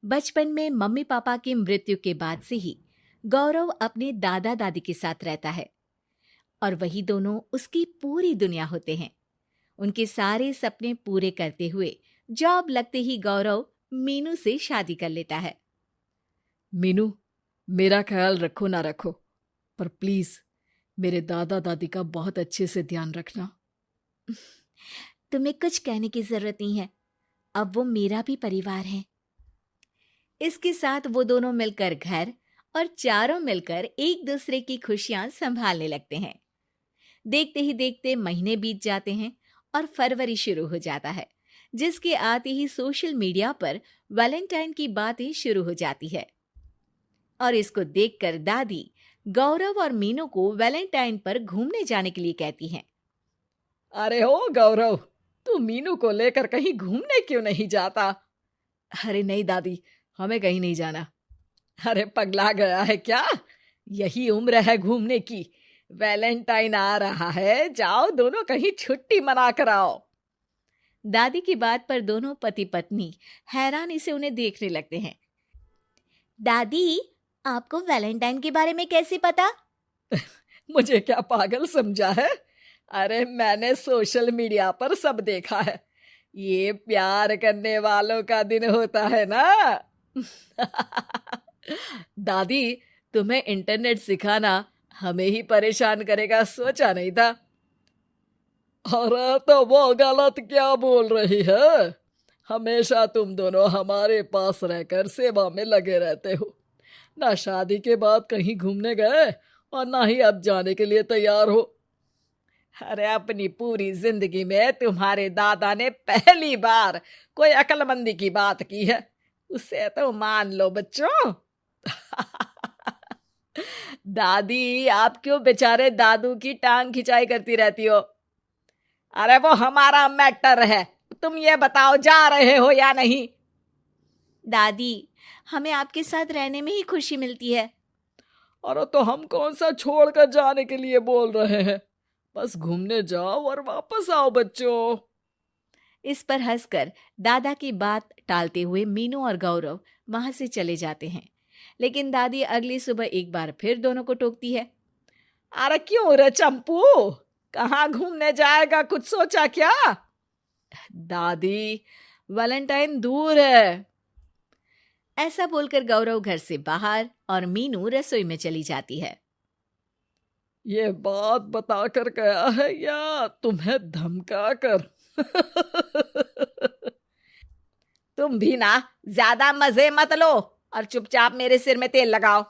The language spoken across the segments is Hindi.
बचपन में मम्मी पापा की मृत्यु के बाद से ही गौरव अपने दादा दादी के साथ रहता है और वही दोनों उसकी पूरी दुनिया होते हैं। उनके सारे सपने पूरे करते हुए जॉब लगते ही गौरव मीनू से शादी कर लेता है। मीनू, मेरा ख्याल रखो ना रखो, पर प्लीज मेरे दादा दादी का बहुत अच्छे से ध्यान रखना। तुम्हें कुछ कहने की जरूरत नहीं है, अब वो मेरा भी परिवार है। इसके साथ वो दोनों मिलकर घर और चारों मिलकर एक दूसरे की खुशियां संभालने लगते हैं। देखते ही देखते महीने बीत जाते हैं और फरवरी शुरू हो जाता है, जिसके आते ही सोशल मीडिया पर वैलेंटाइन की बातें शुरू हो जाती है। और इसको देखकर दादी गौरव और मीनू को वैलेंटाइन पर घूमने जाने के लिए कहती हैं। अरे हो गौरव, तू मीनू को लेकर कहीं घूमने क्यों नहीं जाता? अरे नहीं दादी, हमें कहीं नहीं जाना। अरे पगला गया है क्या? यही उम्र है घूमने की। वैलेंटाइन आ रहा है, जाओ दोनों कहीं छुट्टी मना कर आओ। दादी की बात पर दोनों पति पत्नी हैरानी से उन्हें देखने लगते हैं। दादी, आपको वैलेंटाइन के बारे में कैसे पता? मुझे क्या पागल समझा है? अरे मैंने सोशल मीडिया पर सब देखा है। ये प्यार करने वालों का दिन होता है ना। दादी, तुम्हें इंटरनेट सिखाना हमें ही परेशान करेगा, सोचा नहीं था। अरे तो वो गलत क्या बोल रही है? हमेशा तुम दोनों हमारे पास रहकर सेवा में लगे रहते हो। ना शादी के बाद कहीं घूमने गए और ना ही अब जाने के लिए तैयार हो। अरे अपनी पूरी जिंदगी में तुम्हारे दादा ने पहली बार कोई अक्लमंदी की बात की है, उसे तो मान लो बच्चों। दादी, आप क्यों बेचारे दादू की टांग खिंचाई करती रहती हो? अरे वो हमारा मैटर है, तुम ये बताओ जा रहे हो या नहीं? दादी, हमें आपके साथ रहने में ही खुशी मिलती है। अरे तो हम कौन सा छोड़कर जाने के लिए बोल रहे हैं? बस घूमने जाओ और वापस आओ बच्चों। इस पर हंसकर दादा की बात टालते हुए मीनू और गौरव वहां से चले जाते हैं। लेकिन दादी अगली सुबह एक बार फिर दोनों को टोकती है। अरे क्यों रे चंपू, कहाँ घूमने जाएगा, कुछ सोचा क्या? दादी, वैलेंटाइन दूर है। ऐसा बोलकर गौरव घर से बाहर और मीनू रसोई में चली जाती है। ये बात बताकर गया है या तुम्हें धमका कर? तुम भी ना ज्यादा मजे मत लो और चुपचाप मेरे सिर में तेल लगाओ।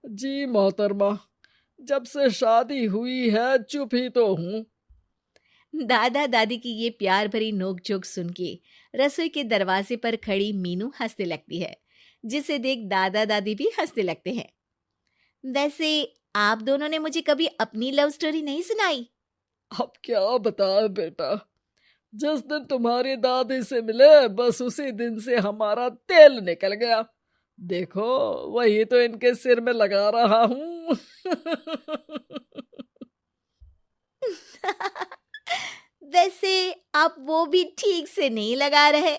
जी मोहतरमा, जब से शादी हुई है चुप ही तो हूँ। दादा दादी की ये प्यार भरी नोकझोंक सुन के रसोई के दरवाजे पर खड़ी मीनू हंसने लगती है, जिसे देख दादा दादी भी हंसने लगते हैं। वैसे आप दोनों ने मुझे कभी अपनी लव स्टोरी नहीं सुनाई। अब क्या बताए बेटा, जिस दिन तुम्हारी दादी से मिले बस उसी दिन से हमारा तेल निकल गया। देखो वही तो इनके सिर में लगा रहा हूँ। वैसे आप वो भी ठीक से नहीं लगा रहे।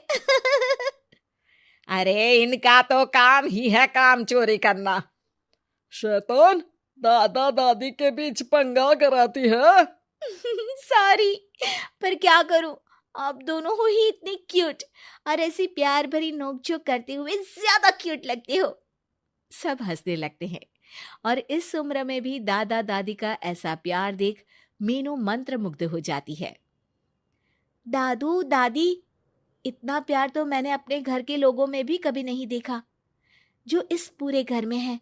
अरे इनका तो काम ही है काम चोरी करना। शैतान, दादा दादी के बीच पंगा कराती है। सॉरी, पर क्या करूं, आप दोनों हो ही इतने क्यूट और ऐसी प्यार भरी नोकझोंक करते हुए ज्यादा क्यूट लगते हो। सब हंसने लगते हैं और इस उम्र में भी दादा दादी का ऐसा प्यार देख मीनू मंत्रमुग्ध हो जाती है। दादू दादी, इतना प्यार तो मैंने अपने घर के लोगों में भी कभी नहीं देखा जो इस पूरे घर में है।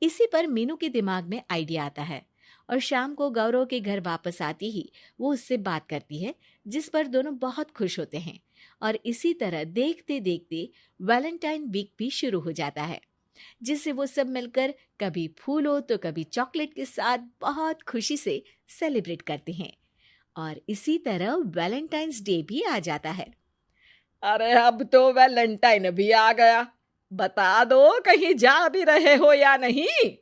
इसी पर मीनू के दिमाग में आइडिया आता है और शाम को गौरव के घर वापस आती ही वो उससे बात करती है, जिस पर दोनों बहुत खुश होते हैं। और इसी तरह देखते देखते वैलेंटाइन वीक भी शुरू हो जाता है, जिसे वो सब मिलकर कभी फूलों तो कभी चॉकलेट के साथ बहुत खुशी से सेलिब्रेट करते हैं। और इसी तरह वैलेंटाइंस डे भी आ जाता है। अरे अब तो वैलेंटाइन भी आ गया, बता दो कहीं जा भी रहे हो या नहीं?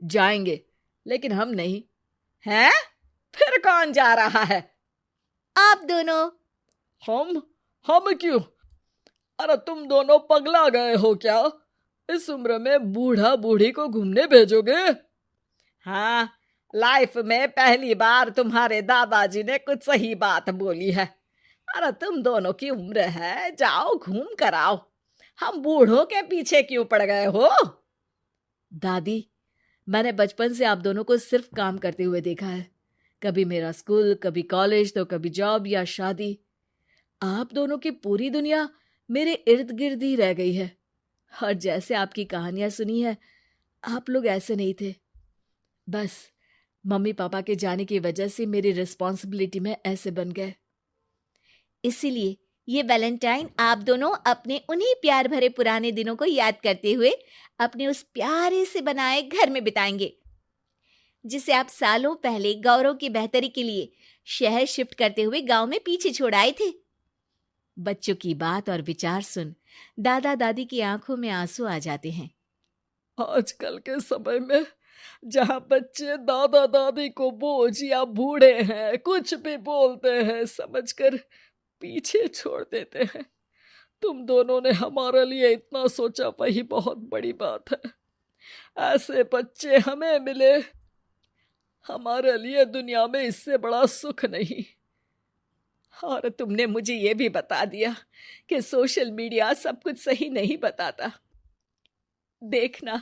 जाएंगे, लेकिन हम नहीं। हैं? फिर कौन जा रहा है? आप दोनों। हम क्यों? अरे तुम दोनों पगला गए हो क्या? इस उम्र में बूढ़ा बूढ़ी को घूमने भेजोगे? हाँ, लाइफ में पहली बार तुम्हारे दादाजी ने कुछ सही बात बोली है। अरे तुम दोनों की उम्र है, जाओ घूम कर आओ। हम बूढ़ों के पीछे क्यों पड़ गए हो? दादी, मैंने बचपन से आप दोनों को सिर्फ काम करते हुए देखा है। कभी मेरा स्कूल, कभी कॉलेज, तो कभी जॉब या शादी। आप दोनों की पूरी दुनिया मेरे इर्द गिर्द ही रह गई है। और जैसे आपकी कहानियां सुनी है, आप लोग ऐसे नहीं थे। बस मम्मी पापा के जाने की वजह से मेरी रिस्पॉन्सिबिलिटी में ऐसे बन गए। इसीलिए ये वैलेंटाइन आप दोनों अपने उन्हीं प्यार भरे पुराने दिनों को याद करते हुए अपने उस प्यारे से बनाए घर में बिताएंगे, जिसे आप सालों पहले गौरव की बेहतरी के लिए शहर शिफ्ट करते हुए गांव में पीछे छोड़ आए थे। बच्चों की बात और विचार सुन दादा दादी की आंखों में आंसू आ जाते हैं। आजकल के समय में जहाँ बच्चे दादा दादी को बोझ या बूढ़े हैं कुछ भी बोलते हैं समझकर पीछे छोड़ देते हैं। तुम दोनों ने हमारे लिए इतना सोचा, वही बहुत बड़ी बात है। ऐसे बच्चे हमें मिले, हमारे लिए दुनिया में इससे बड़ा सुख नहीं। और तुमने मुझे ये भी बता दिया कि सोशल मीडिया सब कुछ सही नहीं बताता। देखना,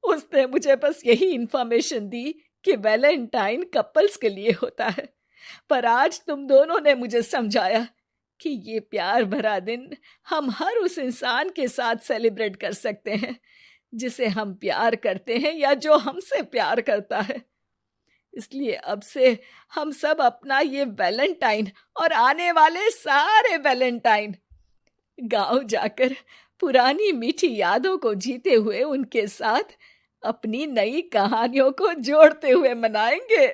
उसने मुझे बस यही इंफॉर्मेशन दी कि वैलेंटाइन कपल्स के लिए होता है, पर आज तुम दोनों ने मुझे समझाया कि ये प्यार भरा दिन हम हर उस इंसान के साथ सेलिब्रेट कर सकते हैं जिसे हम प्यार करते हैं या जो हमसे प्यार करता है। इसलिए अब से हम सब अपना ये वैलेंटाइन और आने वाले सारे वैलेंटाइन गांव जाकर पुरानी मीठी यादों को जीते हुए उनके साथ अपनी नई कहानियों को जोड़ते हुए मनाएंगे।